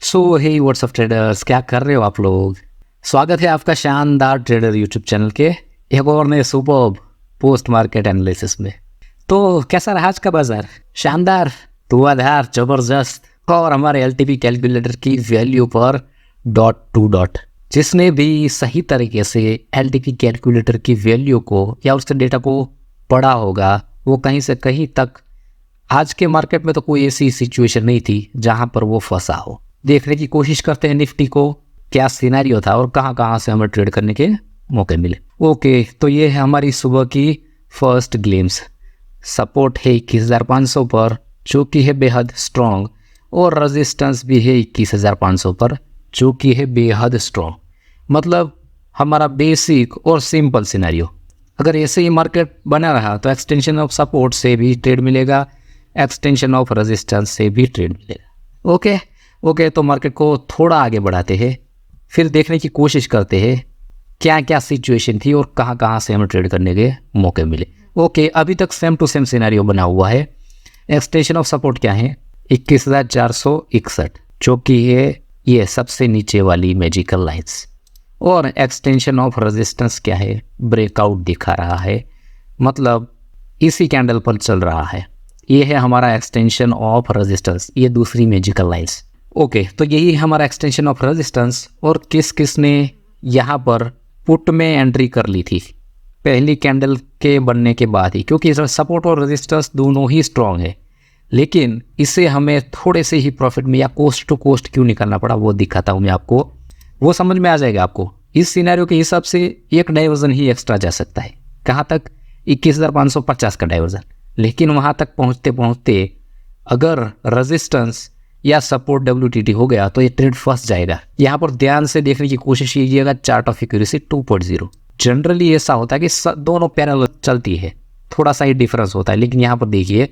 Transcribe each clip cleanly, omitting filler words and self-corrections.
सो हे WhatsApp traders, क्या कर रहे हो आप लोग। स्वागत है आपका शानदार ट्रेडर यूट्यूब चैनल के एक और नए सुपर्ब पोस्ट मार्केट एनालिसिस में। तो कैसा रहा आज का बाजार? शानदार, धुआंधार, जबरदस्त। और हमारे एलटीपी कैलकुलेटर की वैल्यू पर डॉट टू डॉट। जिसने भी सही तरीके से एलटीपी कैलकुलेटर की वैल्यू को या उसके डेटा को पढ़ा होगा, वो कहीं से कहीं तक आज के मार्केट में तो कोई ऐसी सिचुएशन नहीं थी जहां पर वो फंसा हो। देखने की कोशिश करते हैं निफ्टी को, क्या सिनेरियो था और कहां कहां से हमें ट्रेड करने के मौके मिले। ओके, तो ये है हमारी सुबह की फर्स्ट ग्लिम्स। सपोर्ट है 21,500 पर, जो कि है बेहद स्ट्रॉन्ग, और रेजिस्टेंस भी है 21,500 पर, जो कि है बेहद स्ट्रॉन्ग। मतलब हमारा बेसिक और सिंपल सिनेरियो। अगर ऐसे ही मार्केट बना रहा तो एक्सटेंशन ऑफ सपोर्ट से भी ट्रेड मिलेगा, एक्सटेंशन ऑफ रेजिस्टेंस से भी ट्रेड मिलेगा। ओके, तो मार्केट को थोड़ा आगे बढ़ाते हैं, फिर देखने की कोशिश करते हैं क्या क्या सिचुएशन थी और कहाँ कहाँ से हमें ट्रेड करने के मौके मिले। ओके, अभी तक सेम टू सेम सिनेरियो बना हुआ है। एक्सटेंशन ऑफ सपोर्ट क्या है? 21,461, जो कि है ये सबसे नीचे वाली मैजिकल लाइंस। और एक्सटेंशन ऑफ रेजिस्टेंस क्या है? ब्रेकआउट दिखा रहा है, मतलब इसी कैंडल पर चल रहा है। ये है हमारा एक्सटेंशन ऑफ रेजिस्टेंस, ये दूसरी मैजिकल लाइंस। ओके, तो यही हमारा एक्सटेंशन ऑफ रेजिस्टेंस। और किस ने यहाँ पर पुट में एंट्री कर ली थी पहली कैंडल के बनने के बाद ही, क्योंकि सपोर्ट और रेजिस्टेंस दोनों ही स्ट्रॉन्ग है। लेकिन इसे हमें थोड़े से ही प्रॉफिट में या कोस्ट टू कोस्ट क्यों निकालना पड़ा, वो दिखाता हूँ मैं आपको, वो समझ में आ जाएगा आपको। इस सिनेरियो के हिसाब से एक डाइवर्जन ही एक्स्ट्रा जा सकता है। कहाँ तक? 21,550 का डाइवर्जन। लेकिन वहाँ तक पहुँचते पहुँचते अगर रेजिस्टेंस या सपोर्ट WTT हो गया तो ये ट्रेड फंस जाएगा। यहाँ पर ध्यान से देखने की कोशिश कीजिएगा चार्ट ऑफ एक्यूरेसी 2.0। जनरली ऐसा होता है कि दोनों पैरेलल चलती है, थोड़ा सा ही डिफरेंस होता है। लेकिन यहाँ पर देखिए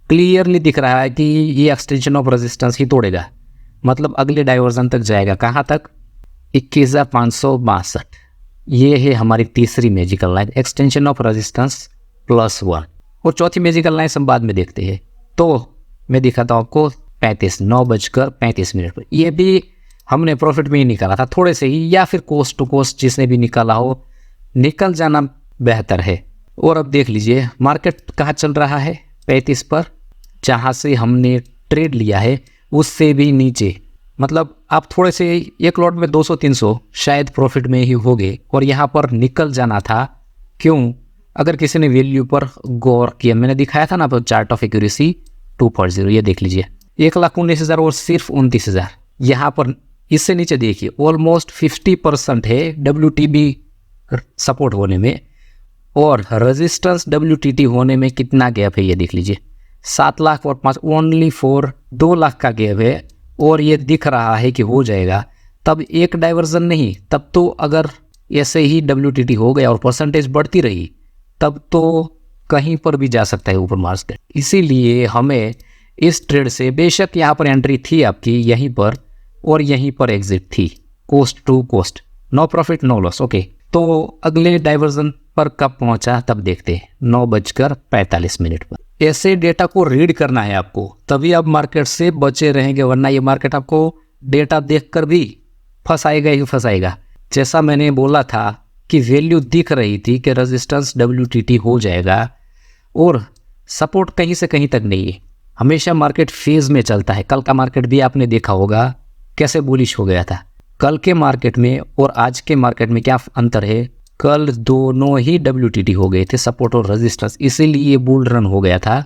क्लियरली दिख रहा है कि ये एक्सटेंशन ऑफ रेजिस्टेंस ही तोड़ेगा, मतलब अगले डाइवर्जन तक जाएगा। कहाँ तक? 21,562। ये है हमारी तीसरी magical line, extension of resistance +1। और चौथी मैजिकल लाइन हम बाद में देखते हैं। तो मैं दिखाता हूँ आपको 9:35 पर। ये भी हमने प्रॉफिट में ही निकाला था, थोड़े से ही, या फिर कोस्ट टू कोस्ट जिसने भी निकाला हो, निकल जाना बेहतर है। और अब देख लीजिए मार्केट कहाँ चल रहा है, 35 पर, जहाँ से हमने ट्रेड लिया है उससे भी नीचे। मतलब आप थोड़े से एक लॉट में 200-300 शायद प्रॉफिट में ही हो गए, और यहाँ पर निकल जाना था। क्यों? अगर किसी ने वैल्यू पर गौर किया, मैंने दिखाया था ना चार्ट ऑफ एक्यूरेसी 2.0, ये देख लीजिए 1,19,000 और सिर्फ 29,000। यहाँ पर इससे नीचे देखिए ऑलमोस्ट 50% है WTB सपोर्ट होने में, और रेजिस्टेंस WTT होने में कितना गैप है ये देख लीजिए, 7 लाख और 5, ओनली फॉर 2 लाख का गैप है। और ये दिख रहा है कि हो जाएगा। तब एक डाइवर्जन नहीं, तब तो अगर ऐसे ही WTT हो गया और परसेंटेज बढ़ती रही, तब तो कहीं पर भी जा सकता है ऊपर मार्केट। इसीलिए हमें इस ट्रेड से, बेशक यहाँ पर एंट्री थी आपकी यहीं पर और यहीं पर एग्जिट थी, cost to cost, no profit no loss. Okay, तो अगले डाइवर्जन पर कब पहुंचा तब देखते हैं, 9:45 पर। ऐसे डेटा को रीड करना है आपको, तभी आप मार्केट से बचे रहेंगे, वरना ये मार्केट आपको डेटा देखकर भी फंसाएगा ही फंसाएगा। जैसा मैंने बोला था कि वैल्यू दिख रही थी कि रेजिस्टेंस WTT हो जाएगा और सपोर्ट कहीं से कहीं तक नहीं है। हमेशा मार्केट फेज में चलता है। कल का मार्केट भी आपने देखा होगा कैसे बुलिश हो गया था। कल के मार्केट में और आज के मार्केट में क्या अंतर है? कल दोनों ही WTT हो गए थे, सपोर्ट और रेजिस्टेंस, इसीलिए बुल रन हो गया था।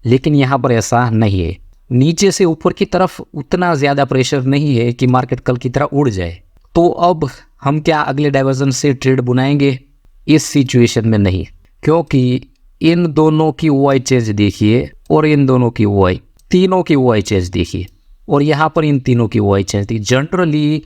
लेकिन यहाँ पर ऐसा नहीं है, नीचे से ऊपर की तरफ उतना ज़्यादा प्रेशर नहीं है कि मार्केट कल की तरह उड़ जाए। तो अब हम क्या अगले डाइवर्जन से ट्रेड बुनाएंगे? इस सिचुएशन में नहीं, क्योंकि इन दोनों की OI चेंज देखिए और इन दोनों की OI, तीनों की OI चेंज देखिए, और यहाँ पर इन तीनों की OI चेंज थी। जनरली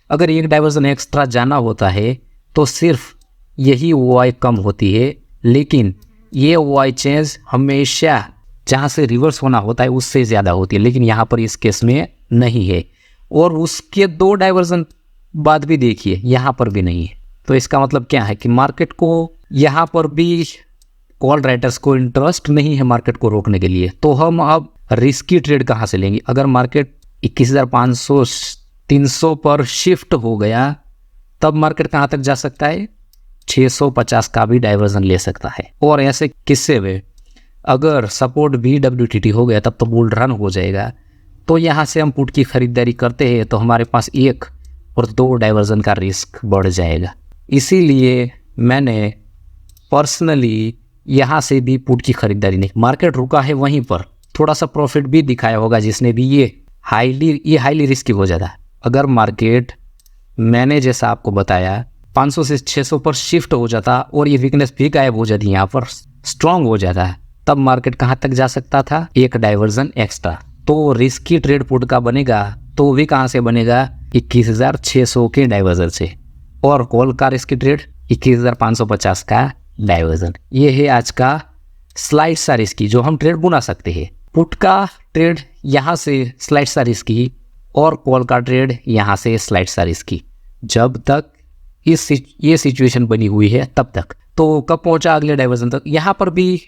अगर एक डाइवर्जन एक्स्ट्रा जाना होता है तो सिर्फ यही OI कम होती है, लेकिन ये OI चेंज हमेशा जहाँ से रिवर्स होना होता है उससे ज़्यादा होती है। लेकिन यहाँ पर इस केस में नहीं है, और उसके 2 डाइवर्जन बाद भी देखिए यहाँ पर भी नहीं है। तो इसका मतलब क्या है कि मार्केट को यहाँ पर भी कॉल राइटर्स को इंटरेस्ट नहीं है मार्केट को रोकने के लिए। तो हम अब रिस्की ट्रेड कहाँ से लेंगे? अगर मार्केट 21,500 300 पर शिफ्ट हो गया, तब मार्केट कहाँ तक जा सकता है? 650 का भी डाइवर्जन ले सकता है। और ऐसे किस्से में अगर सपोर्ट भी WTT हो गया तब तो बुल रन हो जाएगा। तो यहाँ से हम पुट की खरीदारी करते हैं तो हमारे पास 1 और 2 डाइवर्जन का रिस्क बढ़ जाएगा। इसीलिए मैंने पर्सनली यहाँ से भी पुट की खरीदारी नहीं, मार्केट रुका है वहीं पर थोड़ा सा प्रॉफिट भी दिखाया होगा जिसने भी ये हाईली रिस्की हो जाता है। अगर मार्केट मैंने जैसा आपको बताया 500 से 600 पर शिफ्ट हो जाता और ये वीकनेस भी गायब हो जाती, यहाँ पर स्ट्रांग हो जाता है, तब मार्केट कहाँ तक जा सकता था? 1 डाइवर्जन एक्स्ट्रा। तो रिस्की ट्रेड पुट का बनेगा तो भी कहाँ से बनेगा? 21,600 के डाइवर्जन से। और कॉल का रिस्की ट्रेड 21,550 का डाइवर्जन। ये है आज का स्लाइड सा रिस्की जो हम ट्रेड बुना सकते हैं। पुट का ट्रेड यहाँ से स्लाइड सा रिस्की और कॉल का ट्रेड यहाँ से स्लाइड सा रिस्की, जब तक ये सिचुएशन बनी हुई है तब तक। तो कब पहुंचा अगले डाइवर्जन तक? यहाँ पर भी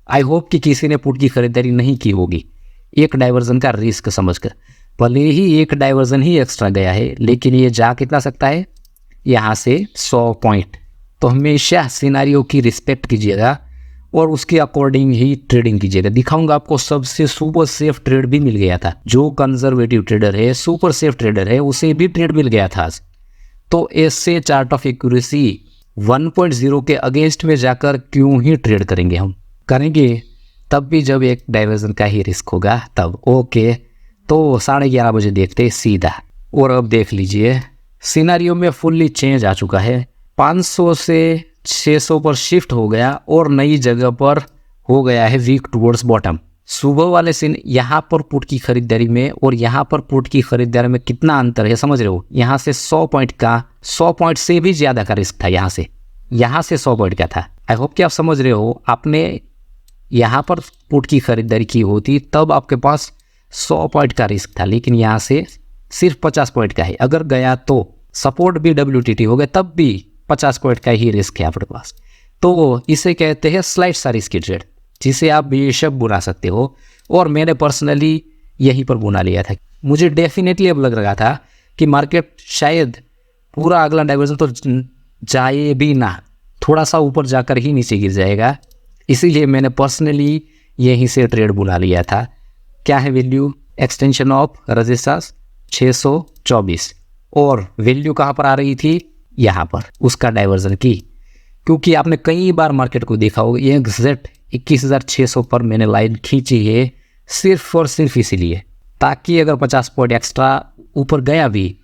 आई होप कि किसी ने पुट की खरीदारी नहीं की होगी 1 डाइवर्जन का रिस्क समझकर। भले ही 1 डाइवर्जन ही एक्स्ट्रा गया है, लेकिन ये जा कितना सकता है? यहाँ से 100 पॉइंट। तो हमेशा सिनारियो की रिस्पेक्ट कीजिएगा और उसके अकॉर्डिंग ही ट्रेडिंग कीजिएगा। दिखाऊंगा आपको सबसे सुपर सेफ ट्रेड भी मिल गया था। जो कंजर्वेटिव ट्रेडर है, सुपर सेफ ट्रेडर है, उसे भी ट्रेड मिल गया था आज। तो ऐसे चार्ट ऑफ एक्यूरेसी 1.0 के अगेंस्ट में जाकर क्यों ही ट्रेड करेंगे? हम करेंगे तब भी जब 1 डाइवर्जन का ही रिस्क होगा तब। ओके, तो 11:30 बजे देखते सीधा। और अब देख लीजिए सिनारियो में फुल्ली चेंज आ चुका है। 500 से 600 पर शिफ्ट हो गया और नई जगह पर हो गया है वीक टुवर्ड्स बॉटम। सुबह वाले सीन यहाँ पर पुट की खरीदारी में और यहाँ पर पुट की खरीदारी में कितना अंतर है समझ रहे हो? यहाँ से 100 पॉइंट का, 100 पॉइंट से भी ज़्यादा का रिस्क था। यहाँ से 100 पॉइंट का था। आई होप कि आप समझ रहे हो। आपने यहाँ पर पुट की खरीदारी की होती तब आपके पास 100 पॉइंट का रिस्क था, लेकिन यहाँ से सिर्फ 50 पॉइंट का है। अगर गया तो सपोर्ट भी WTT हो गया तब भी 50 पॉइंट का ही रिस्क है आपके पास। तो इसे कहते हैं स्लाइड सा रिस्की ट्रेड, जिसे आप बेशक बुना सकते हो। और मैंने पर्सनली यहीं पर बुना लिया था। मुझे डेफिनेटली अब लग रहा था कि मार्केट शायद पूरा अगला डाइवर्जन तो जाए भी ना, थोड़ा सा ऊपर जाकर ही नीचे गिर जाएगा। इसीलिए मैंने पर्सनली यहीं से ट्रेड बुला लिया था। क्या है वैल्यू? एक्सटेंशन ऑफ रेजिस्टेंस 624 और वैल्यू कहाँ पर आ रही थी? यहाँ पर उसका डाइवर्जन की। क्योंकि आपने कई बार मार्केट को देखा होगा, ये एग्जैक्ट 21,600 पर मैंने लाइन खींची है सिर्फ और सिर्फ इसीलिए, ताकि अगर 50 पॉइंट एक्स्ट्रा ऊपर गया भी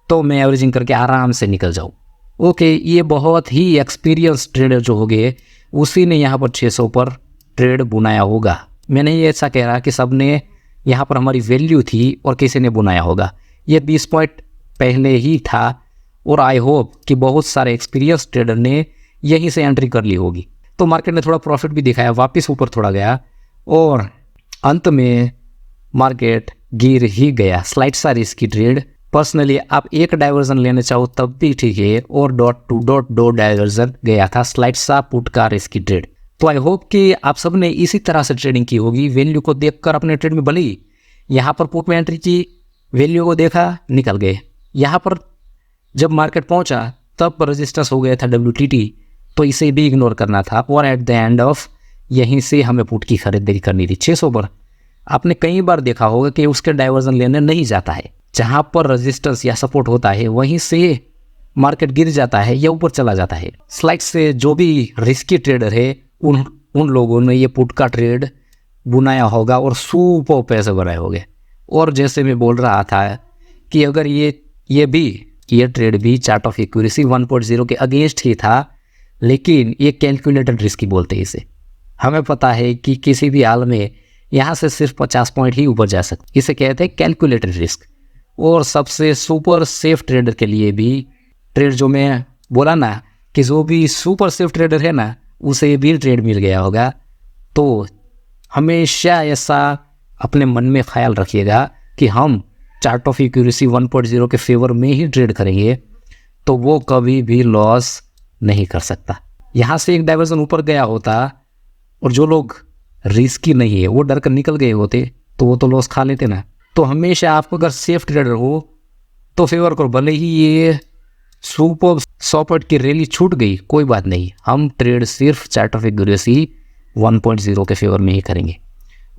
तो मैं एवरेजिंग करके आराम से निकल जाऊँ। ओके, ये बहुत ही एक्सपीरियंस ट्रेडर जो हो गए उसी ने यहाँ पर 600 पर ट्रेड बुनाया होगा। मैंने ये ऐसा कह रहा कि सब ने यहाँ पर हमारी वैल्यू थी और किसी ने बुनाया होगा। ये 20 पॉइंट पहले ही था और आई होप कि बहुत सारे एक्सपीरियंस ट्रेडर ने यहीं से एंट्री कर ली होगी। तो मार्केट ने थोड़ा प्रॉफिट भी दिखाया, वापस ऊपर थोड़ा गया और अंत में मार्केट गिर ही गया। स्लाइड सा रिस्की ट्रेड। पर्सनली आप 1 डाइवर्जन लेना चाहो तब भी ठीक है, और डॉट टू डॉट 2 डाइवर्जन गया था स्लाइड सा पुट का रिस्की ट्रेड। तो आई होप कि आप सब ने इसी तरह से ट्रेडिंग की होगी। वैल्यू को देखकर अपने ट्रेड में भले ही यहाँ पर पुट में एंट्री की, वैल्यू को देखा, निकल गए। यहाँ पर जब मार्केट पहुँचा तब रेजिस्टेंस हो गया था WTT, तो इसे भी इग्नोर करना था और एट द एंड ऑफ यहीं से हमें पुट की खरीदारी करनी थी 600 पर। आपने कई बार देखा होगा कि उसके डाइवर्जन लेने नहीं जाता है। जहाँ पर रेजिस्टेंस या सपोर्ट होता है वहीं से मार्केट गिर जाता है या ऊपर चला जाता है। स्लाइड से जो भी रिस्की ट्रेडर है उन लोगों ने ये पुट का ट्रेड बुनाया होगा और सुपर पैसे बनाए होंगे। और जैसे मैं बोल रहा था कि अगर ये ट्रेड भी चार्ट ऑफ एक्यूरेसी 1.0 के अगेंस्ट ही था, लेकिन ये कैलकुलेटेड रिस्क बोलते हैं इसे। हमें पता है कि किसी भी हाल में यहाँ से सिर्फ 50 पॉइंट ही ऊपर जा सकते, इसे कहते हैं कैलकुलेटेड रिस्क। और सबसे सुपर सेफ ट्रेडर के लिए भी ट्रेड जो मैं बोला ना कि जो भी सुपर सेफ ट्रेडर है ना उसे भी ट्रेड मिल गया होगा। तो हमेशा ऐसा अपने मन में ख्याल रखिएगा कि हम चार्ट ऑफ एक्यूरेसी 1.0 के फेवर में ही ट्रेड करेंगे तो वो कभी भी लॉस नहीं कर सकता। यहाँ से 1 डाइवर्जन ऊपर गया होता और जो लोग रिस्की नहीं है वो डर कर निकल गए होते तो वो तो लॉस खा लेते ना। तो हमेशा आप अगर सेफ ट्रेडर हो तो फेवर करो, भले ही ये सुपर सॉपर्ट की रैली छूट गई कोई बात नहीं, हम ट्रेड सिर्फ चार्ट ऑफ एक्यूरेसी 1.0 के फेवर में ही करेंगे।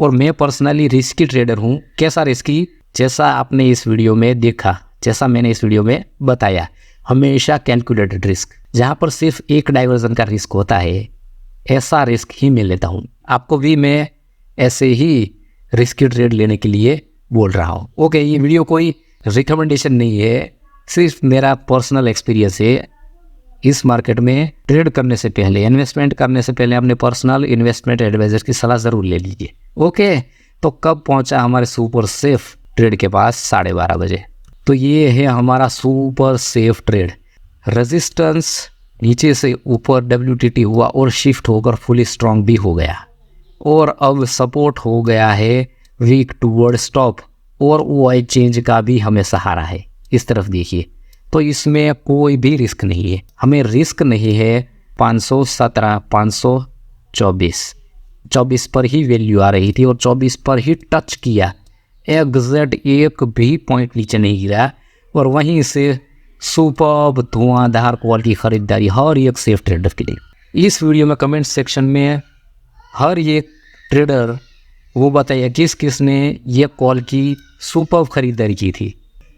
और मैं पर्सनली रिस्की ट्रेडर हूँ। कैसा रिस्की? जैसा आपने इस वीडियो में देखा, जैसा मैंने इस वीडियो में बताया, हमेशा कैलकुलेटेड रिस्क, जहाँ पर सिर्फ एक डाइवर्जन का रिस्क होता है, ऐसा रिस्क ही मैं लेता हूँ। आपको भी मैं ऐसे ही रिस्की ट्रेड लेने के लिए बोल रहा हूँ। ओके, ये वीडियो कोई रिकमेंडेशन नहीं है, सिर्फ मेरा पर्सनल एक्सपीरियंस है। इस मार्केट में ट्रेड करने से पहले, इन्वेस्टमेंट करने से पहले अपने पर्सनल इन्वेस्टमेंट एडवाइजर की सलाह ज़रूर ले लीजिए। ओके, तो कब पहुंचा हमारे सुपर सेफ ट्रेड के पास? 12:30 बजे। तो ये है हमारा सुपर सेफ ट्रेड। रेजिस्टेंस नीचे से ऊपर WTT हुआ और शिफ्ट होकर फुली स्ट्रॉन्ग भी हो गया, और अब सपोर्ट हो गया है वीक टूवर्ड स्टॉप, और OI चेंज का भी हमें सहारा है। इस तरफ देखिए, तो इसमें कोई भी रिस्क नहीं है। हमें रिस्क नहीं है 517, 524 पर ही वैल्यू आ रही थी और 24 पर ही टच किया। एग्जैक्ट एक भी पॉइंट नीचे नहीं गिरा, और वहीं से सुपर्ब धुआंधार क्वालिटी खरीदारी हर एक सेफ ट्रेडर के लिए। इस वीडियो में कमेंट सेक्शन में हर एक ट्रेडर वो बताइए किस किस ने ये कॉल की सुपर्ब खरीदारी की थी।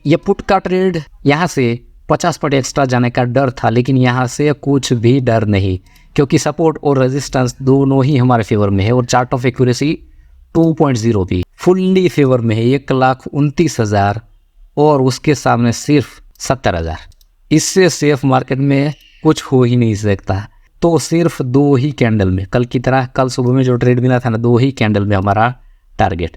ये पुट का ट्रेड, यहाँ से 50 पॉइंट एक्स्ट्रा जाने का डर था, लेकिन यहाँ से कुछ भी डर नहीं, क्योंकि सपोर्ट और रेजिस्टेंस दोनों ही हमारे फेवर में है, और चार्ट ऑफ एक्यूरेसी 2.0 भी फुल्ली फेवर में है। 1,29,000 और उसके सामने सिर्फ 70,000। इससे सेफ मार्केट में कुछ हो ही नहीं सकता। तो सिर्फ 2 ही कैंडल में, कल की तरह कल सुबह में जो ट्रेड मिला था ना, 2 ही कैंडल में हमारा टारगेट।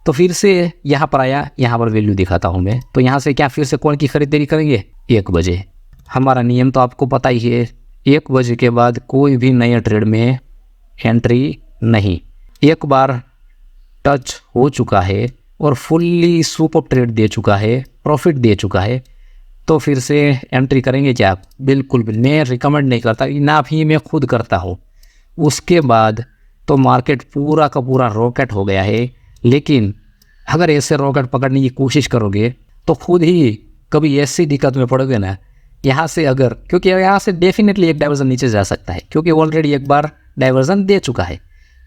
तो फिर से यहाँ पर आया, यहाँ पर वैल्यू दिखाता हूँ मैं। तो यहाँ से क्या फिर से कौन की खरीदारी करेंगे? 1 बजे। हमारा नियम तो आपको पता ही है, 1 बजे के बाद कोई भी नए ट्रेड में एंट्री नहीं। एक बार टच हो चुका है और फुल्ली सुपर ट्रेड दे चुका है, प्रॉफिट दे चुका है, तो फिर से एंट्री करेंगे क्या आप? बिल्कुल भी मैं रिकमेंड नहीं करता, ना भी मैं खुद करता हूँ। उसके बाद तो मार्केट पूरा का पूरा रॉकेट हो गया है। लेकिन अगर ऐसे रॉकेट पकड़ने की कोशिश करोगे तो खुद ही कभी ऐसी दिक्कत में पड़ोगे ना, यहाँ से अगर, क्योंकि यहाँ से डेफिनेटली एक डाइवर्जन नीचे जा सकता है, क्योंकि ऑलरेडी एक बार डाइवर्जन दे चुका है,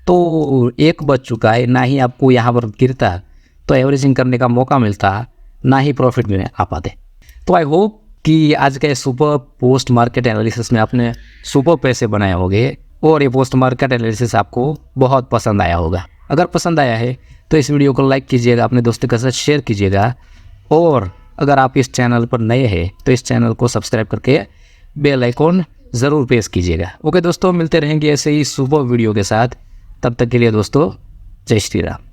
तो 1 बज चुका है। ना ही आपको यहाँ पर गिरता तो एवरेजिंग करने का मौका मिलता, ना ही प्रॉफिट में आ पाते। तो आई होप कि आज के सुपर पोस्ट मार्केट एनालिसिस में आपने सुपर पैसे बनाए होंगे, और ये पोस्ट मार्केट एनालिसिस आपको बहुत पसंद आया होगा। अगर पसंद आया है तो इस वीडियो को लाइक कीजिएगा, अपने दोस्तों के साथ शेयर कीजिएगा, और अगर आप इस चैनल पर नए हैं तो इस चैनल को सब्सक्राइब करके बेल आइकॉन ज़रूर प्रेस कीजिएगा। ओके दोस्तों, मिलते रहेंगे ऐसे ही सुपर वीडियो के साथ। तब तक के लिए दोस्तों, जय श्री राम।